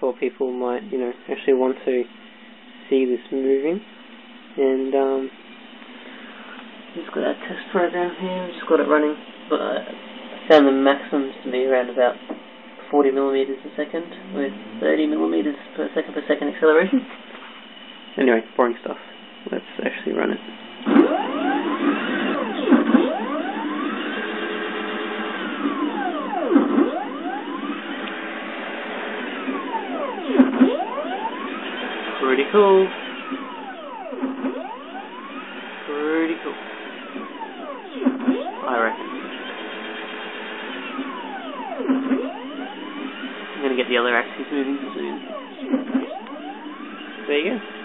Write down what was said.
thought people might, actually want to see this moving. And just got our test program here, just got it running. But I found the maximums to be around about 40 millimeters a second with 30 millimeters per second acceleration. Anyway, boring stuff. Let's actually run it. Pretty cool. Pretty cool. I reckon. I'm gonna get the other axes moving soon. There you go.